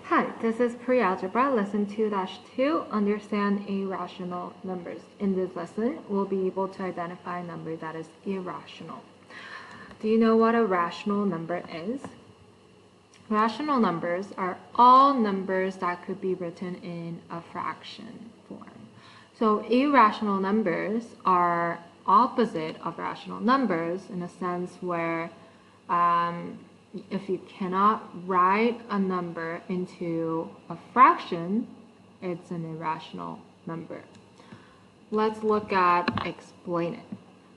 Hi, this is Pre-Algebra Lesson 2-2, Understand Irrational Numbers. In this lesson, we'll be able to identify a number that is irrational. Do you know what a rational number is? Rational numbers are all numbers that could be written in a fraction form. So irrational numbers are opposite of rational numbers in a sense where if you cannot write a number into a fraction, it's an irrational number. Let's look at explain it.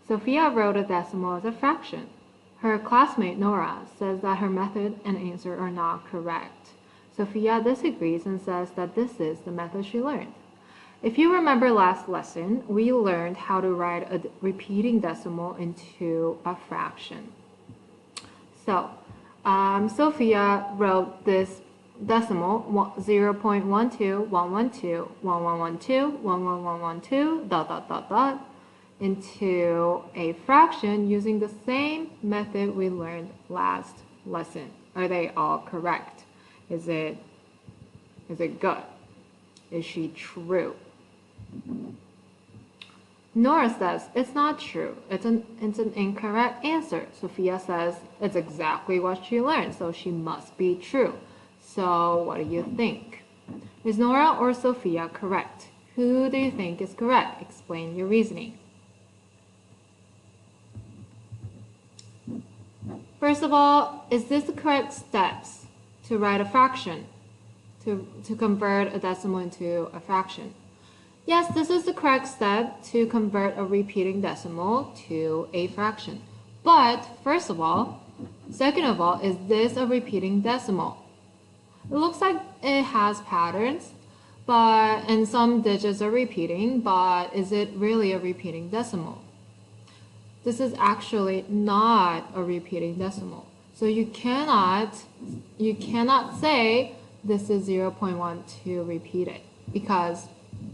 Sophia wrote a decimal as a fraction. Her classmate Nora says that her method and answer are not correct. Sophia disagrees and says that this is the method she learned. If you remember last lesson, we learned how to write a repeating decimal into a fraction. So, Sophia wrote this decimal 0.121121121112 ... into a fraction using the same method we learned last lesson. Are they all correct? Is it good? Is she true? Nora says it's not true. It's an incorrect answer. Sophia says it's exactly what she learned, so she must be true. So what do you think? Is Nora or Sophia correct? Who do you think is correct? Explain your reasoning. First of all, is this the correct steps to write a fraction? To convert a decimal into a fraction? Yes, this is the correct step to convert a repeating decimal to a fraction. But second of all, is this a repeating decimal? It looks like it has patterns, and some digits are repeating, but is it really a repeating decimal? This is actually not a repeating decimal. So you cannot say this is 0.12 repeated, because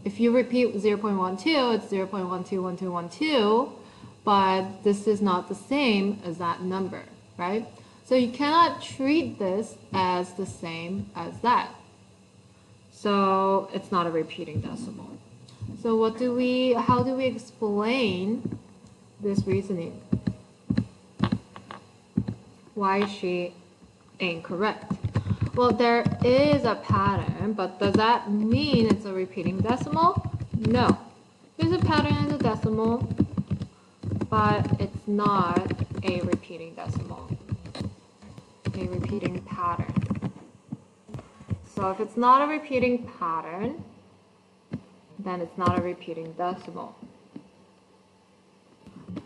if you repeat 0.12, it's 0.121212, but this is not the same as that number, right? So you cannot treat this as the same as that. So it's not a repeating decimal. So how do we explain this reasoning? Why is she incorrect? Well, there is a pattern, but does that mean it's a repeating decimal? No. There's a pattern in the decimal, but it's not a repeating decimal. A repeating pattern. So if it's not a repeating pattern, then it's not a repeating decimal.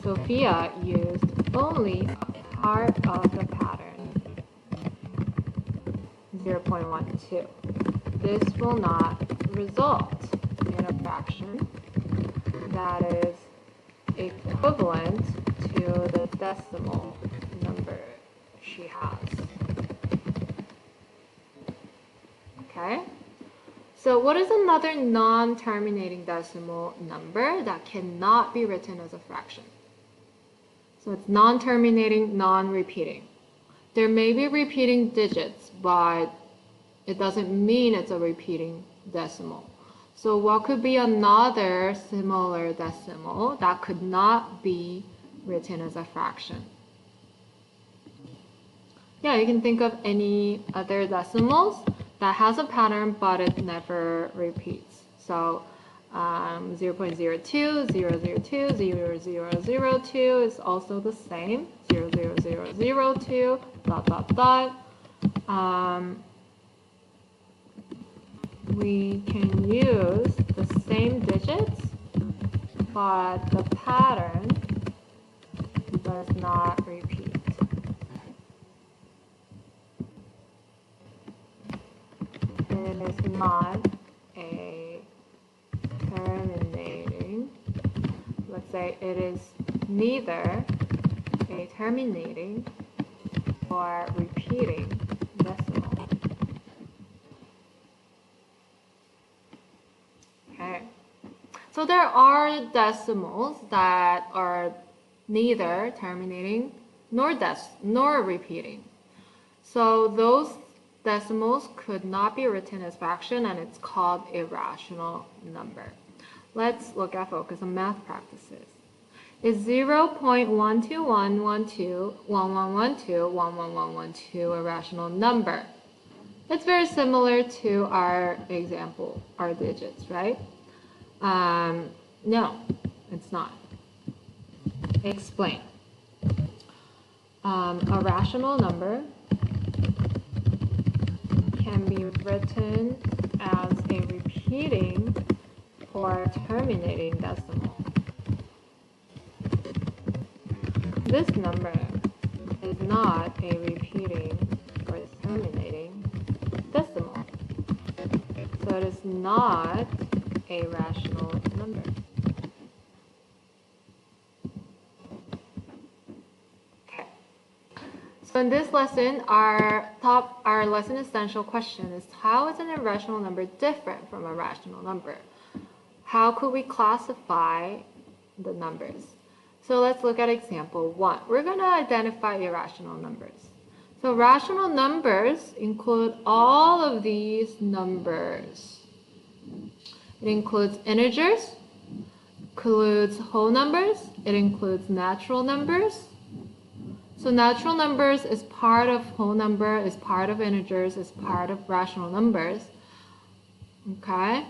Sophia used only a part of the pattern, 0.12. This will not result in a fraction that is equivalent to the decimal number she has. Okay? So what is another non-terminating decimal number that cannot be written as a fraction? So it's non-terminating, non-repeating. There may be repeating digits, but it doesn't mean it's a repeating decimal. So what could be another similar decimal that could not be written as a fraction? Yeah, you can think of any other decimals that has a pattern, but it never repeats. So 0.02, 002, 0002 is also the same. 00002, ... We can use the same digits, but the pattern does not repeat. It is not a terminating, let's say it is neither a terminating or repeating decimal. Okay, so there are decimals that are neither terminating nor repeating. So those decimals could not be written as fraction, and it's called irrational number. Let's look at focus on math practices. Is 0.1211211121112 a rational number? It's very similar to our example, our digits, right? No, it's not. Explain. A rational number can be written as a repeating or terminating decimal. This number is not a repeating or terminating decimal. So it is not a rational number. Okay. So in this lesson, our lesson essential question is, how is an irrational number different from a rational number? How could we classify the numbers? So let's look at example 1. We're going to identify irrational numbers. So rational numbers include all of these numbers. It includes integers, includes whole numbers, it includes natural numbers. So natural numbers is part of whole number, is part of integers, is part of rational numbers. Okay?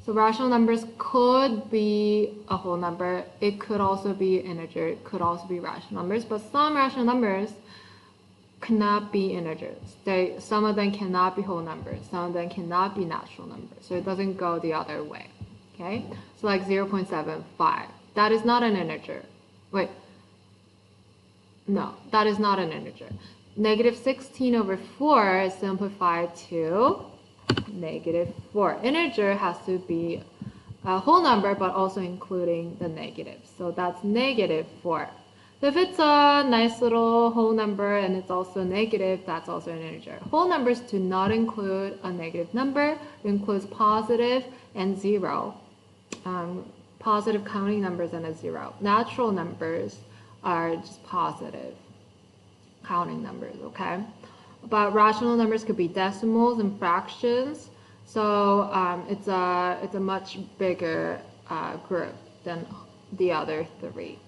So rational numbers could be a whole number, it could also be integer, it could also be rational numbers, but some rational numbers cannot be integers. Some of them cannot be whole numbers, some of them cannot be natural numbers, so it doesn't go the other way. Okay? So like 0.75, that is not an integer. Wait, no, that is not an integer. Negative 16/4 is simplified to -4. Integer has to be a whole number, but also including the negatives. So that's -4. So if it's a nice little whole number and it's also negative, that's also an integer. Whole numbers do not include a negative number. It includes positive and 0. Positive counting numbers and a 0. Natural numbers are just positive counting numbers, okay? But rational numbers could be decimals and fractions, so it's a much bigger group than the other three.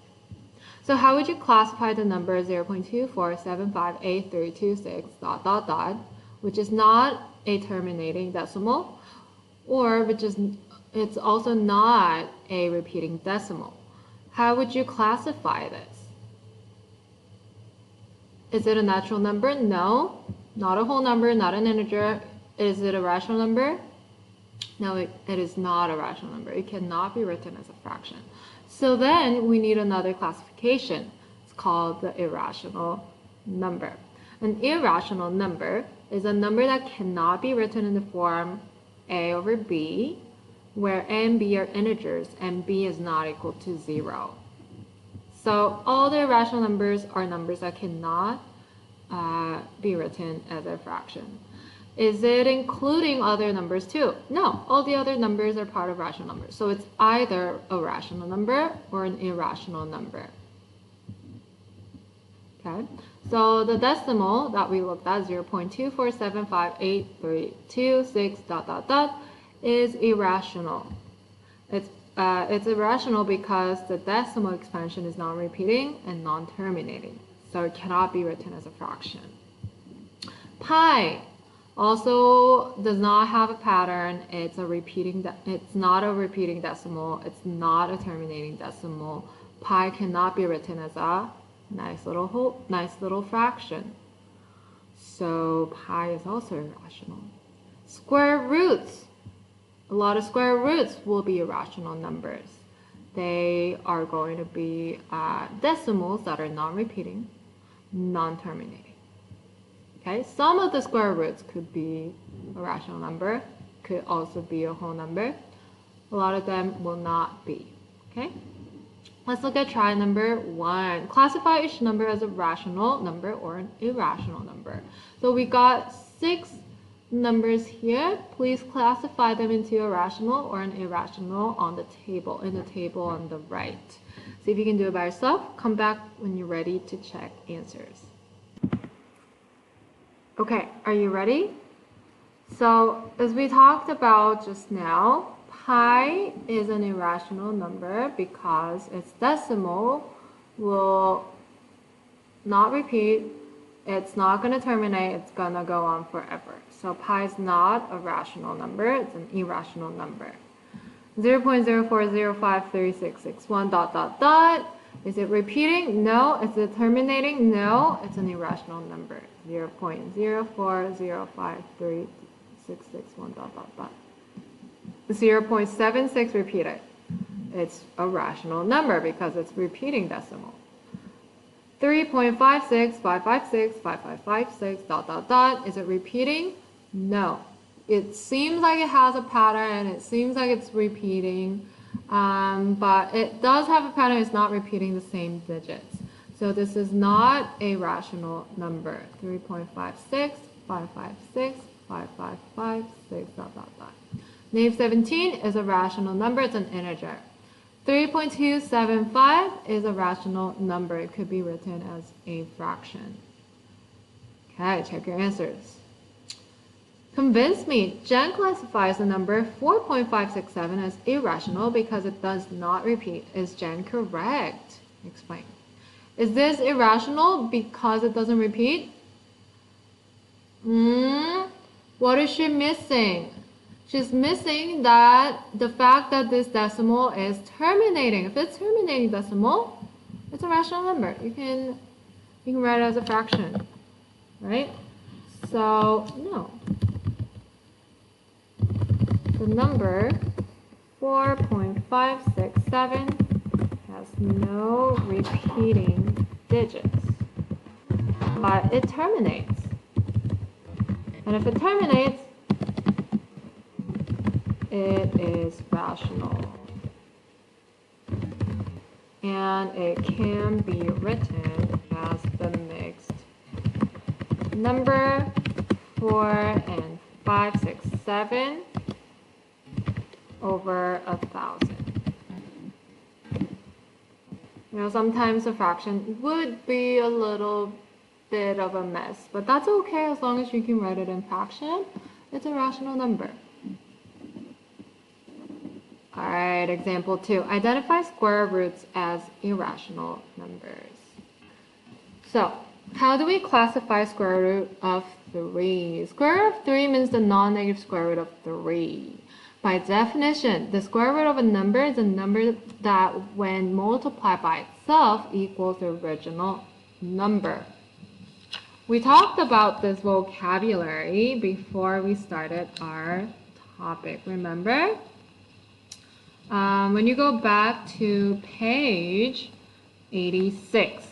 So how would you classify the number 0.247583226 ... which is not a terminating decimal, or it's also not a repeating decimal? How would you classify this? Is it a natural number? No, not a whole number, not an integer. Is it a rational number? No, it is not a rational number. It cannot be written as a fraction. So then we need another classification. It's called the irrational number. An irrational number is a number that cannot be written in the form a/b, where a and b are integers and b is not equal to 0. So all the irrational numbers are numbers that cannot be written as a fraction. Is it including other numbers too? No, all the other numbers are part of rational numbers. So it's either a rational number or an irrational number. Okay, so the decimal that we looked at, 0.247583226 ... is irrational. It's irrational because the decimal expansion is non-repeating and non-terminating, so it cannot be written as a fraction. Pi also does not have a pattern. It's not a repeating decimal. It's not a terminating decimal. Pi cannot be written as a nice little fraction. So pi is also irrational. Square roots. A lot of square roots will be irrational numbers. They are going to be decimals that are non-repeating, non-terminating. Okay, some of the square roots could be a rational number, could also be a whole number. A lot of them will not be. Okay, let's look at try number 1. Classify each number as a rational number or an irrational number. So we got 6 numbers here. Please classify them into a rational or an irrational in the table on the right. See if you can do it by yourself. Come back when you're ready to check answers. Okay, are you ready? So, as we talked about just now, pi is an irrational number because its decimal will not repeat, it's not going to terminate, it's going to go on forever. So pi is not a rational number, it's an irrational number. 0.04053661 dot dot dot. Is it repeating? No. Is it terminating? No. It's an irrational number. 0.040536661 dot dot dot. 0.76 repeated. It's a rational number because it's repeating decimal. 3.565565556 dot dot dot. Is it repeating? No. It seems like it has a pattern. It seems like it's repeating. But it does have a pattern. It's not repeating the same digits. So this is not a rational number. 3.56, 556, 5556, dot, dot, dot. Negative 17 is a rational number. It's an integer. 3.275 is a rational number. It could be written as a fraction. Okay, check your answers. Convince me. Jen classifies the number 4.567 as irrational because it does not repeat. Is Jen correct? Explain. Is this irrational because it doesn't repeat? What is she missing? She's missing that the fact that this decimal is terminating. If it's terminating decimal, it's a rational number. You can write it as a fraction, right? So, no. The number 4.567 has no repeating digits, but it terminates. And if it terminates, it is rational. And it can be written as the mixed number 4 and 567 over 1,000. You know, sometimes a fraction would be a little bit of a mess, but that's okay as long as you can write it in fraction. It's a rational number. Alright, example 2. Identify square roots as irrational numbers. So, how do we classify square root of 3? Square root of 3 means the non-negative square root of 3. By definition, the square root of a number is a number that when multiplied by itself equals the original number. We talked about this vocabulary before we started our topic, remember? When you go back to page 86,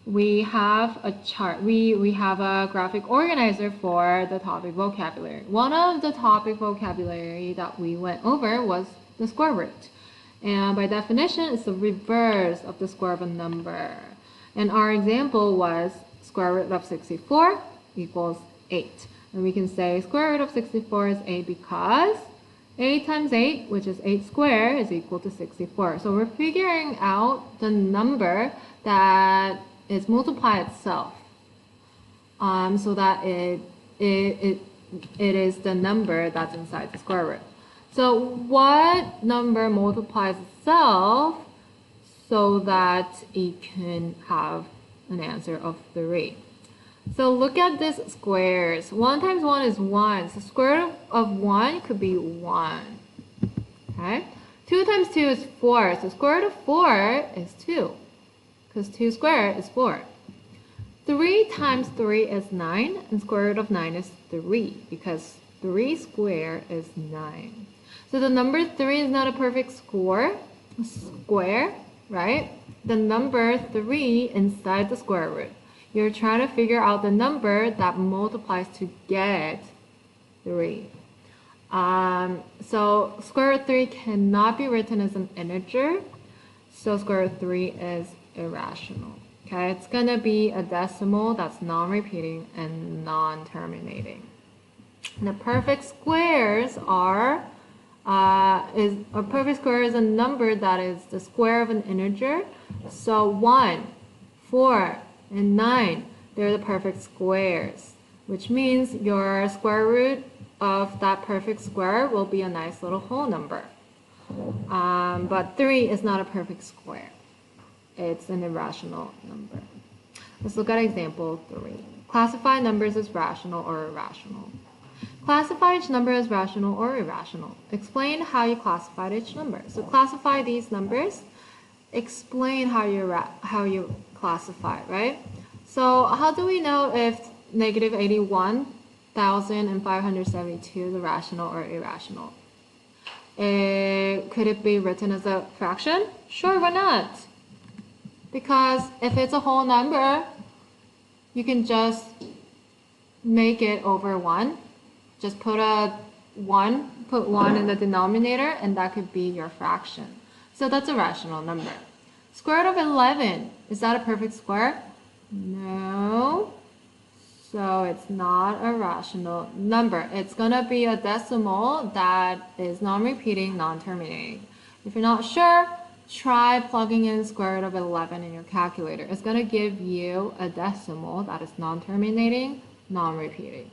we have a chart. We have a graphic organizer for the topic vocabulary. One of the topic vocabulary that we went over was the square root. And by definition, it's the reverse of the square of a number. And our example was square root of 64 equals 8. And we can say square root of 64 is 8 because 8 times 8, which is 8 squared, is equal to 64. So we're figuring out the number that is multiplied itself, so that it is the number that's inside the square root. So what number multiplies itself so that it can have an answer of 3? So look at these squares. 1 times 1 is 1. So square root of 1 could be 1. Okay? 2 times 2 is 4. So square root of 4 is 2. Because 2 squared is 4. 3 times 3 is 9. And square root of 9 is 3. Because 3 squared is 9. So the number 3 is not a perfect square, right? The number 3 inside the square root. You're trying to figure out the number that multiplies to get 3. So square root 3 cannot be written as an integer. So square root 3 is irrational. Okay, it's going to be a decimal that's non-repeating and non-terminating. The perfect squares are a perfect square is a number that is the square of an integer. So 1, 4, and 9, they're the perfect squares. which means your square root of that perfect square will be a nice little whole number. But 3 is not a perfect square. It's an irrational number. Let's look at example 3. Classify numbers as rational or irrational. Classify each number as rational or irrational. Explain how you classified each number. So classify these numbers. Explain how you classify, right? So how do we know if negative 81,572 is rational or irrational? Could it be written as a fraction? Sure, why not? Because if it's a whole number, you can just make it over 1. Just put 1 in the denominator, and that could be your fraction. So that's a rational number. Square root of 11, is that a perfect square? No. So it's not a rational number. It's going to be a decimal that is non-repeating, non-terminating. If you're not sure, try plugging in square root of 11 in your calculator. It's going to give you a decimal that is non-terminating, non-repeating.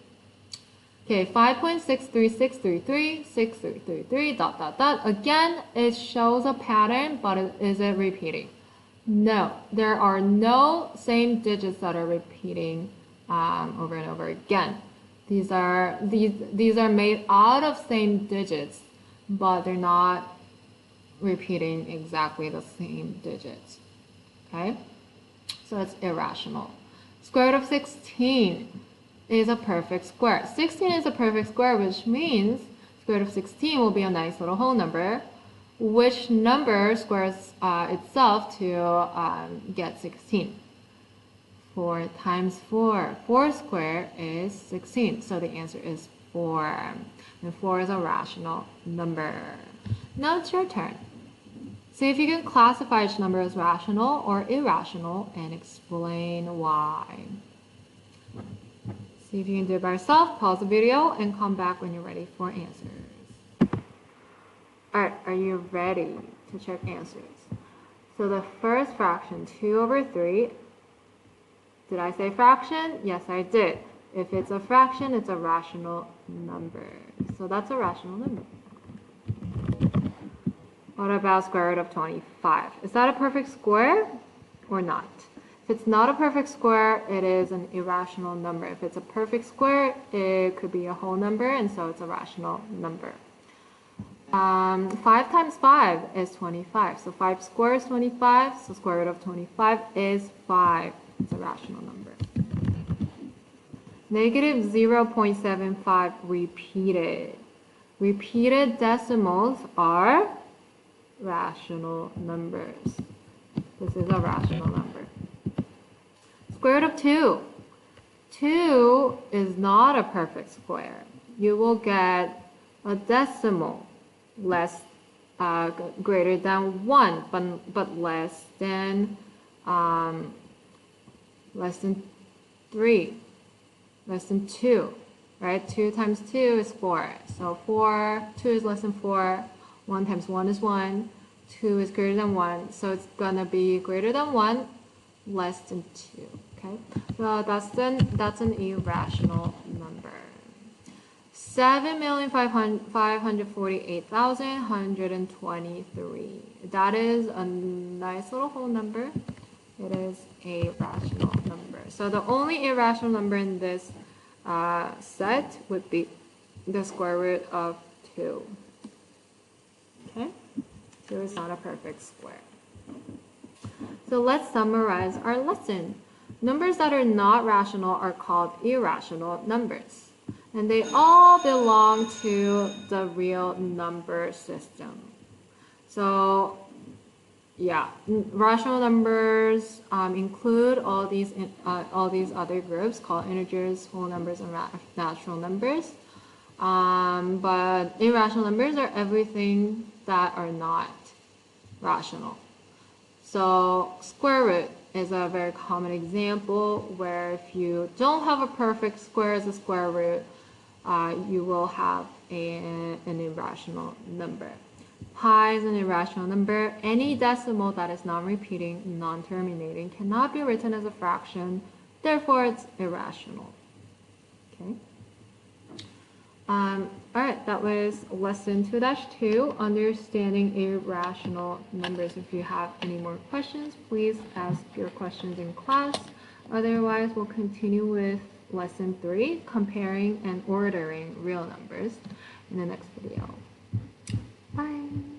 Okay, 5.63633, Again, it shows a pattern, but is it repeating? No, there are no same digits that are repeating over and over again. These are made out of same digits, but they're not repeating exactly the same digits. Okay, so it's irrational. Square root of 16 is a perfect square. 16 is a perfect square, which means square root of 16 will be a nice little whole number. Which number squares itself to get 16? 4 times 4. 4 squared is 16. So the answer is 4. And 4 is a rational number. Now it's your turn. See if you can classify each number as rational or irrational and explain why. See if you can do it by yourself. Pause the video and come back when you're ready for answers. Alright, are you ready to check answers? So the first fraction, 2 over 3. Did I say fraction? Yes, I did. If it's a fraction, it's a rational number. So that's a rational number. What about square root of 25? Is that a perfect square or not? If it's not a perfect square, it is an irrational number. If it's a perfect square, it could be a whole number, and so it's a rational number. 5 times 5 is 25. So 5 squared is 25. So square root of 25 is 5. It's a rational number. Negative 0.75 repeated. Repeated decimals are rational numbers. This is a rational number. Square root of 2. 2 is not a perfect square. You will get a decimal greater than 1, but less than 3, less than 2, right? 2 times 2 is 4. So 2 is less than 4. 1 times 1 is 1. 2 is greater than 1. So it's gonna be greater than 1, less than 2. Okay, so that's an irrational number. 7,548,123. That is a nice little whole number. It is a rational number. So the only irrational number in this set would be the square root of 2. Okay, 2 is not a perfect square. So let's summarize our lesson. Numbers that are not rational are called irrational numbers. And they all belong to the real number system. So, yeah, rational numbers include all these other groups called integers, whole numbers, and natural numbers. But irrational numbers are everything that are not rational. So, square root is a very common example where if you don't have a perfect square as a square root, you will have an irrational number. Pi is an irrational number. Any decimal that is non-repeating, non-terminating cannot be written as a fraction, therefore it's irrational. Alright, that was lesson 2-2, understanding irrational numbers. If you have any more questions, please ask your questions in class. Otherwise, we'll continue with lesson 3, comparing and ordering real numbers, in the next video. Bye!